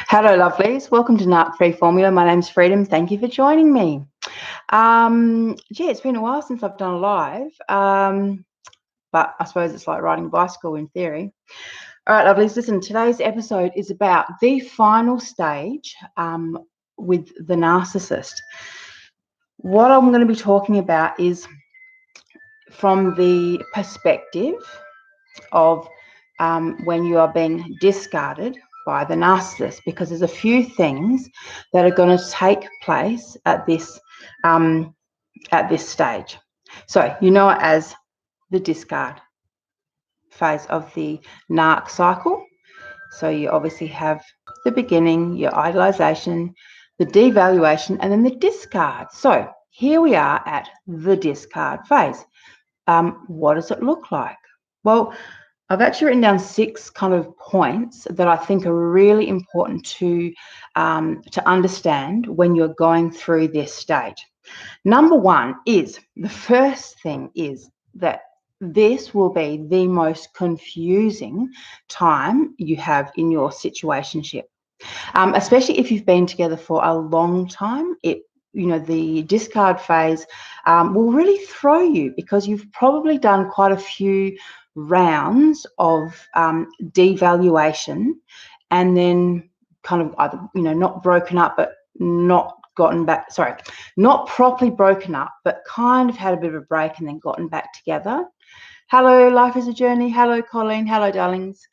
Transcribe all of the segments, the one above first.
Hello, lovelies. Welcome to Narc Free Formula. My name's Freedom. Thank you for joining me. It's been a while since I've done a live, but I suppose it's like riding a bicycle in theory. All right, lovelies, listen, today's episode is about the final stage with the narcissist. What I'm going to be talking about is from the perspective of when you are being discarded by the narcissist, because there's a few things that are going to take place at this stage. So you know it as the discard phase of the narc cycle. So you obviously have the beginning, your idolization, the devaluation, and then the discard. So here we are at the discard phase. What does it look like? Well, I've actually written down 6 kind of points that I think are really important to understand when you're going through this stage. Number 1 is, the first thing is that this will be the most confusing time you have in your situationship, especially if you've been together for a long time. The discard phase will really throw you, because you've probably done quite a few rounds of devaluation, and then kind of either not broken up but not gotten back, not properly broken up but kind of had a bit of a break and then gotten back together. Hello, life is a journey. Hello, Colleen. Hello, darlings.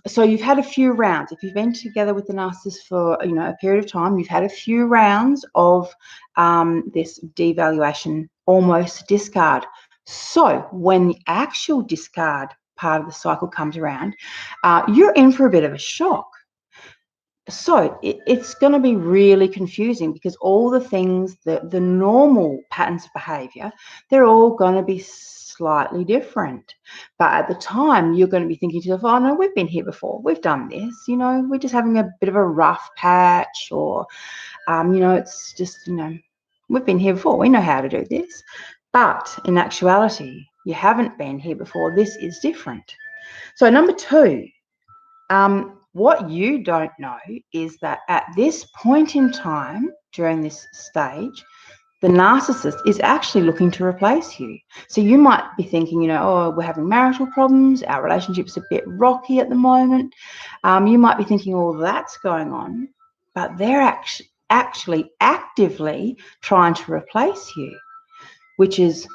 So you've had a few rounds. If you've been together with the narcissist for a period of time, you've had a few rounds of this devaluation, almost discard. So when the actual discard part of the cycle comes around, you're in for a bit of a shock. So it's going to be really confusing, because all the things, the normal patterns of behavior, they're all going to be slightly different. But at the time, you're going to be thinking to yourself, oh no, we've been here before, we've done this, we're just having a bit of a rough patch, or it's just, we've been here before, we know how to do this. But in actuality, you haven't been here before. This is different. So number 2, what you don't know is that at this point in time, during this stage, the narcissist is actually looking to replace you. So you might be thinking, oh, we're having marital problems, our relationship's a bit rocky at the moment. You might be thinking all that's going on, but they're actually actively trying to replace you, which is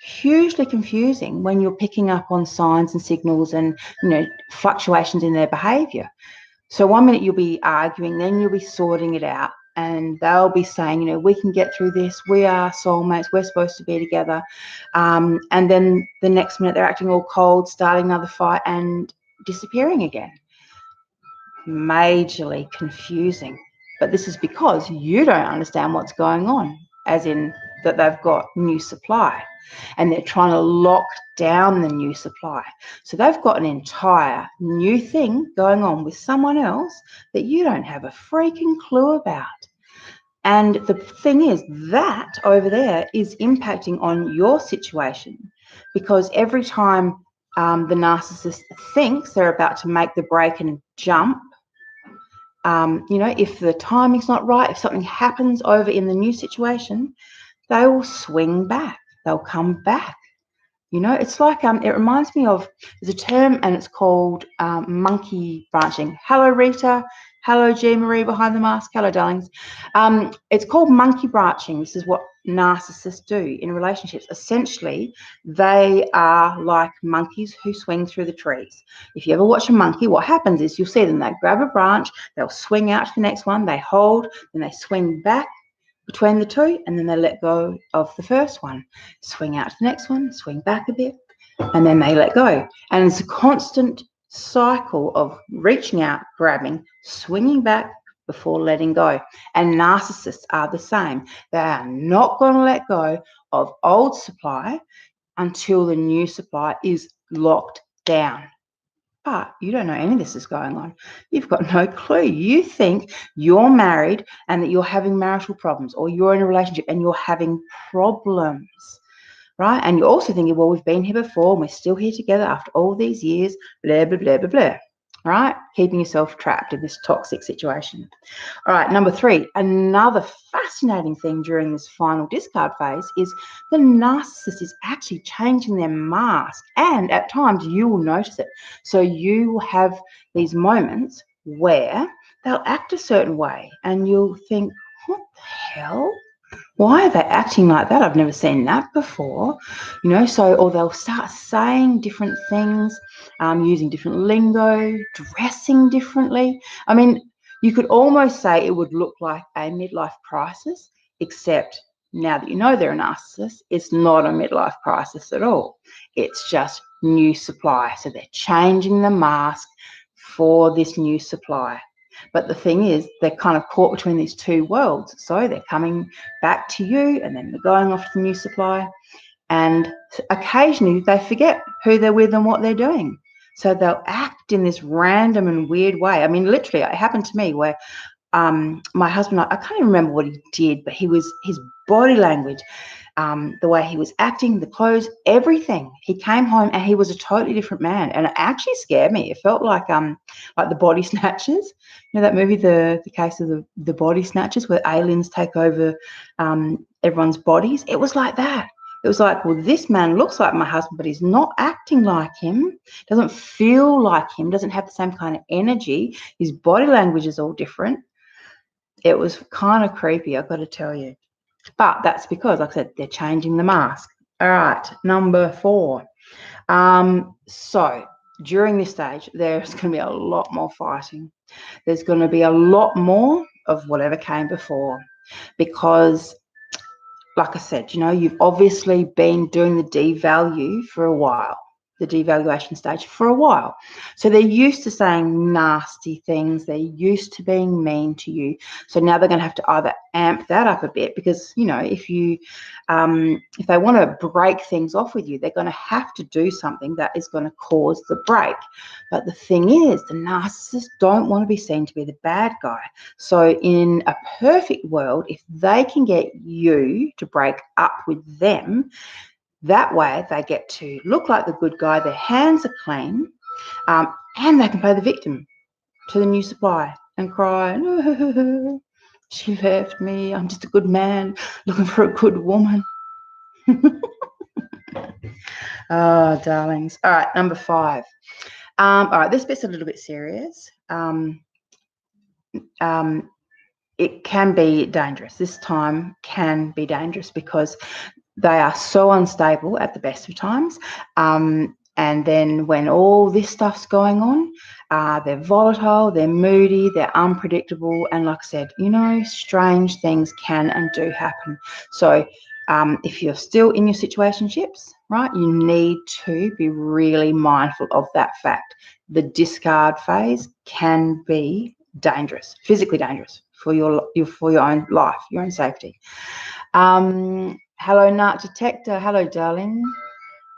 hugely confusing when you're picking up on signs and signals and fluctuations in their behavior. So one minute you'll be arguing, then you'll be sorting it out, and they'll be saying, we can get through this, we are soulmates, we're supposed to be together, and then the next minute they're acting all cold, starting another fight and disappearing again. Majorly confusing. But this is because you don't understand what's going on, as in that they've got new supply and they're trying to lock down the new supply. So they've got an entire new thing going on with someone else that you don't have a freaking clue about. And the thing is, that over there is impacting on your situation, because every time the narcissist thinks they're about to make the break and jump, if the timing's not right, if something happens over in the new situation, they will swing back. They'll come back. It's like, it reminds me of, there's a term and it's called monkey branching. Hello, Rita. Hello, G. Marie behind the mask. Hello, darlings. It's called monkey branching. This is what narcissists do in relationships. Essentially, they are like monkeys who swing through the trees. If you ever watch a monkey, what happens is you'll see them. They grab a branch, they'll swing out to the next one, they hold, then they swing back between the two, and then they let go of the first one, swing out to the next one, swing back a bit, and then they let go. And it's a constant cycle of reaching out, grabbing, swinging back before letting go. And narcissists are the same. They are not going to let go of old supply until the new supply is locked down. But you don't know any of this is going on. You've got no clue. You think you're married and that you're having marital problems, or you're in a relationship and you're having problems, right? And you're also thinking, well, we've been here before and we're still here together after all these years, blah, blah, blah, blah, blah. right? Keeping yourself trapped in this toxic situation. All right, number 3, another fascinating thing during this final discard phase is the narcissist is actually changing their mask, and at times you will notice it. So you will have these moments where they'll act a certain way and you'll think, what the hell? Why are they acting like that? I've never seen that before, so, or they'll start saying different things, using different lingo, dressing differently. I mean, you could almost say it would look like a midlife crisis, except now that you know they're a narcissist, it's not a midlife crisis at all. It's just new supply. So they're changing the mask for this new supply. But the thing is, they're kind of caught between these two worlds. So they're coming back to you and then they're going off to the new supply. And occasionally they forget who they're with and what they're doing. So they'll act in this random and weird way. I mean, literally, it happened to me where my husband, I can't even remember what he did, but his body language, the way he was acting, the clothes, everything. He came home and he was a totally different man, and it actually scared me. It felt like the Body Snatchers. You know that movie, the case of the Body Snatchers, where aliens take over everyone's bodies. It was like that. It was like, well, this man looks like my husband, but he's not acting like him. Doesn't feel like him. Doesn't have the same kind of energy. His body language is all different. It was kind of creepy, I've got to tell you. But that's because, like I said, they're changing the mask. All right, number 4. So during this stage, there's going to be a lot more fighting. There's going to be a lot more of whatever came before, because, like I said, you've obviously been doing the devalue for a while, the devaluation stage for a while. So they're used to saying nasty things. They're used to being mean to you. So now they're going to have to either amp that up a bit, because, if they want to break things off with you, they're going to have to do something that is going to cause the break. But the thing is, the narcissists don't want to be seen to be the bad guy. So in a perfect world, if they can get you to break up with them, that way they get to look like the good guy, their hands are clean, and they can play the victim to the new supply and cry, no, she left me, I'm just a good man looking for a good woman. Oh, darlings. All right, number 5. All right, this bit's a little bit serious. It can be dangerous. This time can be dangerous because they are so unstable at the best of times. And then when all this stuff's going on, they're volatile, they're moody, they're unpredictable. And like I said, strange things can and do happen. So if you're still in your situationships, right, you need to be really mindful of that fact. The discard phase can be dangerous, physically dangerous for your own life, your own safety. Hello, Narc Detector. Hello, darling.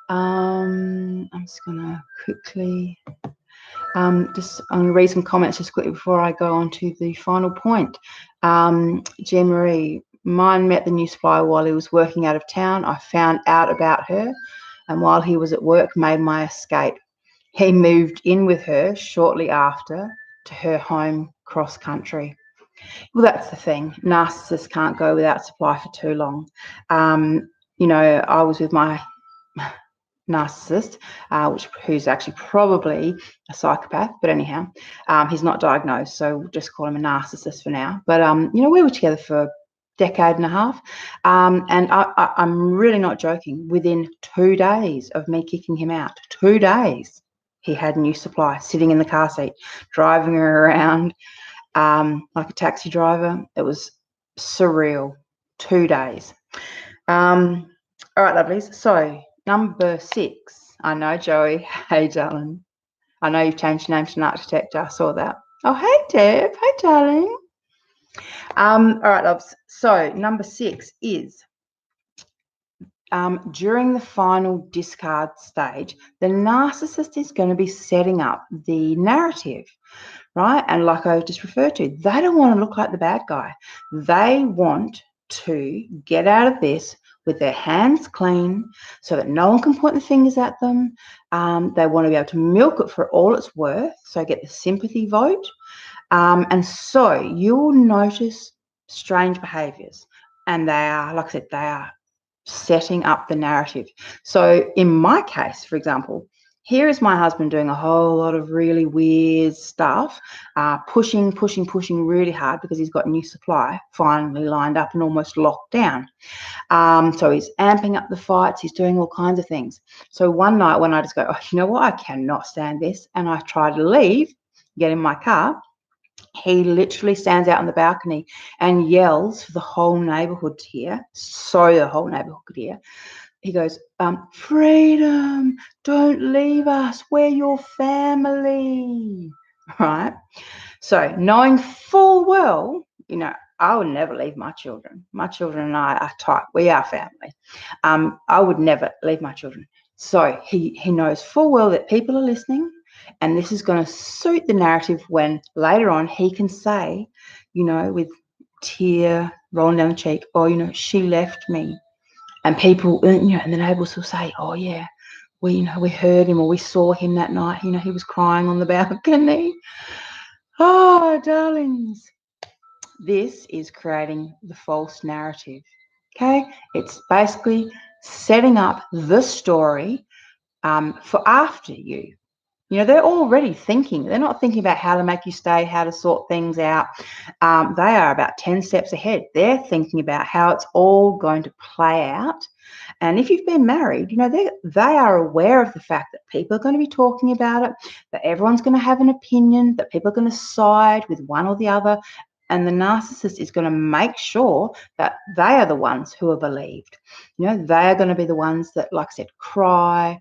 I'm just going to quickly I'm going to read some comments just quickly before I go on to the final point. Jean Marie, mine met the new supply while he was working out of town. I found out about her, and while he was at work, made my escape. He moved in with her shortly after to her home cross country. Well, that's the thing. Narcissists can't go without supply for too long. I was with my narcissist, who's actually probably a psychopath, but anyhow, he's not diagnosed, so we'll just call him a narcissist for now. But we were together for a decade and a half, and I'm really not joking. Within 2 days of me kicking him out, 2 days, he had new supply sitting in the car seat, driving her around like a taxi driver. It was surreal. 2 days. All right, lovelies. So number 6. I know, Joey. Hey, darling. I know you've changed your name to Narc Detector. I saw that. Oh, hey, Deb. Hey, darling. All right, loves. So number 6 is during the final discard stage, the narcissist is going to be setting up the narrative, right? And like I just referred to, they don't want to look like the bad guy. They want to get out of this with their hands clean so that no one can point the fingers at them. They want to be able to milk it for all it's worth, so get the sympathy vote. And so you'll notice strange behaviours, and they are, like I said, they are setting up the narrative. So in my case, for example, here is my husband doing a whole lot of really weird stuff, pushing really hard because he's got new supply finally lined up and almost locked down. So he's amping up the fights, he's doing all kinds of things. So one night when I just go, oh, you know what, I cannot stand this, and I try to leave, get in my car, he literally stands out on the balcony and yells for the whole neighborhood to hear, so the whole neighborhood could hear. He goes, freedom, don't leave us, we're your family, right? So knowing full well, you know, I would never leave my children. My children and I are tight. We are family. I would never leave my children. So he knows full well that people are listening, and this is going to suit the narrative when later on he can say, you know, with tear rolling down the cheek, oh, you know, she left me. And people, you know, and the neighbours will say, oh, yeah, we heard him, or we saw him that night. You know, he was crying on the balcony. Oh, darlings. This is creating the false narrative, okay? It's basically setting up the story for after you. You know, they're already thinking. They're not thinking about how to make you stay, how to sort things out. They are about 10 steps ahead. They're thinking about how it's all going to play out. And if you've been married, you know, they are aware of the fact that people are going to be talking about it, that everyone's going to have an opinion, that people are going to side with one or the other. And the narcissist is going to make sure that they are the ones who are believed. You know, they are going to be the ones that, like I said, cry,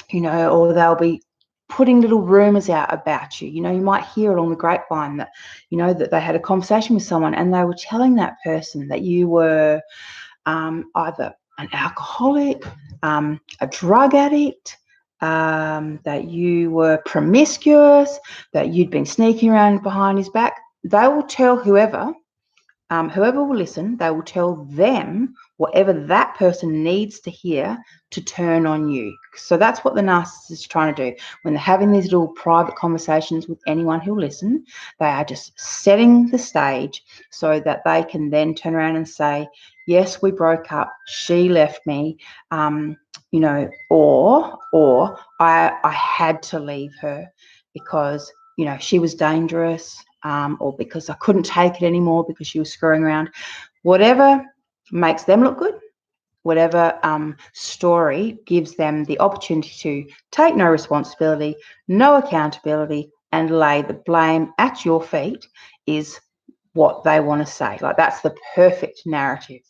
you know, or they'll be putting little rumors out about you. You know, you might hear along the grapevine that, you know, that they had a conversation with someone and they were telling that person that you were either an alcoholic, a drug addict, that you were promiscuous, that you'd been sneaking around behind his back. They will tell whoever will listen, they will tell them whatever that person needs to hear to turn on you. So that's what the narcissist is trying to do. When they're having these little private conversations with anyone who'll listen, they are just setting the stage so that they can then turn around and say, yes, we broke up, she left me, you know, or I had to leave her because, you know, she was dangerous, or because I couldn't take it anymore because she was screwing around. Whatever makes them look good, whatever story gives them the opportunity to take no responsibility, no accountability, and lay the blame at your feet is what they want to say. Like, that's the perfect narrative.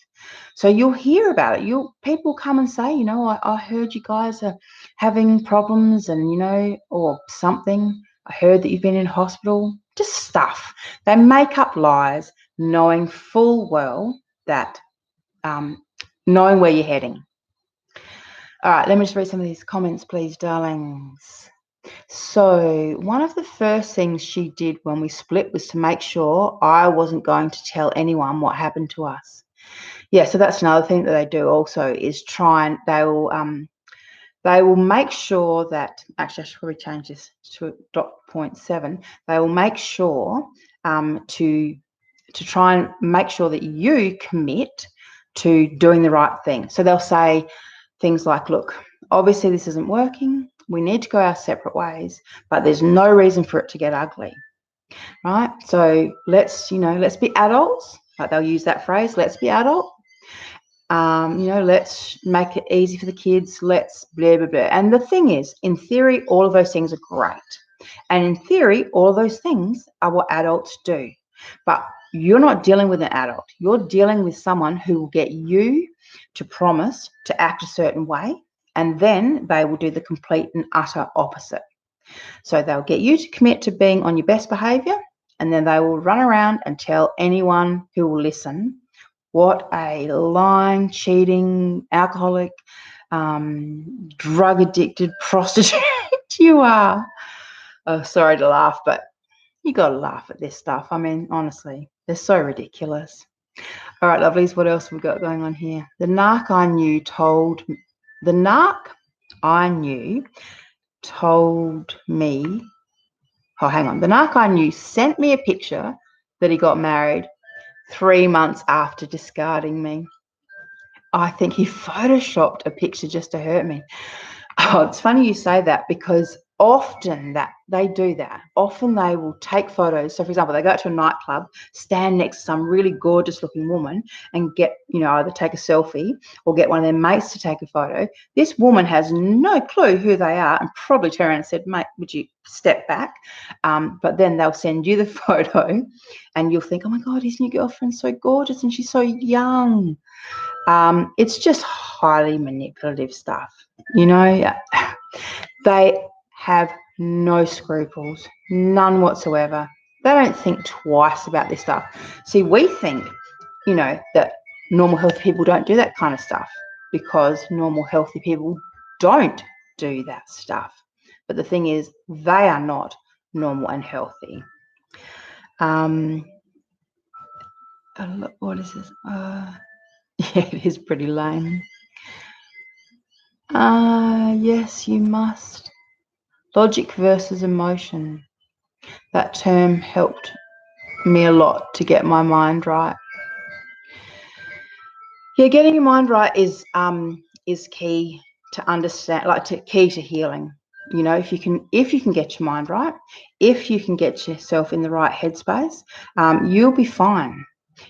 So you'll hear about it. People come and say, you know, I heard you guys are having problems, and, you know, or something. I heard that you've been in hospital. Just stuff. They make up lies, knowing full well that, knowing where you're heading. All right, let me just read some of these comments, please, darlings. So one of the first things she did when we split was to make sure I wasn't going to tell anyone what happened to us. Yeah, so that's another thing that they do also, is try and they will make sure that, actually I should probably change this to .7. They will make sure to try and make sure that you commit to doing the right thing. So they'll say things like, look, obviously this isn't working. We need to go our separate ways, but there's no reason for it to get ugly, right? So let's be adults. Like, they'll use that phrase, let's be adult. You know, let's make it easy for the kids. Let's blah, blah, blah. And the thing is, in theory, all of those things are great. And in theory, all of those things are what adults do. But you're not dealing with an adult. You're dealing with someone who will get you to promise to act a certain way, and then they will do the complete and utter opposite. So they'll get you to commit to being on your best behavior, and then they will run around and tell anyone who will listen what a lying, cheating, alcoholic, drug-addicted prostitute you are. Oh, sorry to laugh, but you got to laugh at this stuff. I mean, honestly, they're so ridiculous. All right, lovelies, what else have we got going on here? The narc I knew told me oh, hang on. The narc I knew sent me a picture that he got married 3 months after discarding me. I think he photoshopped a picture just to hurt me. Oh, it's funny you say that, because often that they do that. Often they will take photos. So, for example, they go to a nightclub, stand next to some really gorgeous looking woman and get, either take a selfie or get one of their mates to take a photo. This woman has no clue who they are and probably turn around and said, mate, would you step back? But then they'll send you the photo and you'll think, oh my God, his new girlfriend's so gorgeous and she's so young. It's just highly manipulative stuff. They have no scruples, none whatsoever. They don't think twice about this stuff. See, we think, that normal healthy people don't do that kind of stuff, because normal healthy people don't do that stuff. But the thing is, they are not normal and healthy. What is this? Yeah, it is pretty lame. Yes, you must. Logic versus emotion. That term helped me a lot to get my mind right. Yeah, getting your mind right is key to understand, key to healing. If you can get your mind right, if you can get yourself in the right headspace, you'll be fine.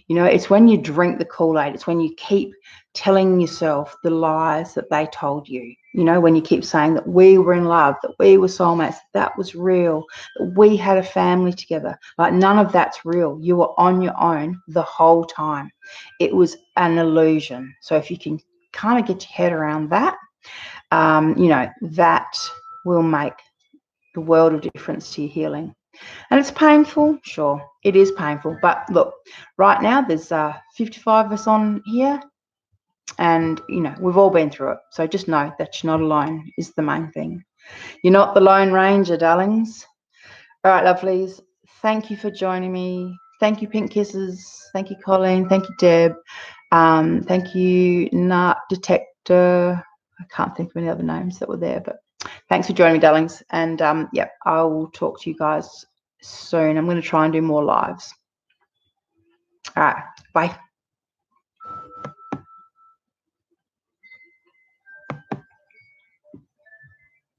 It's when you drink the Kool-Aid, it's when you keep telling yourself the lies that they told you. When you keep saying that we were in love, that we were soulmates, that was real, that we had a family together. None of that's real. You were on your own the whole time. It was an illusion. So if you can kind of get your head around that, that will make the world of difference to your healing. And it's painful, sure, it is painful. But look, right now there's 55 of us on here, and we've all been through it. So just know that you're not alone is the main thing. You're not the Lone Ranger, darlings. All right, lovelies. Thank you for joining me. Thank you, Pink Kisses. Thank you, Colleen. Thank you, Deb. Thank you, Narc Detector. I can't think of any other names that were there, but thanks for joining me, darlings. And yeah, I will talk to you guys soon. I'm going to try and do more lives. All right, bye.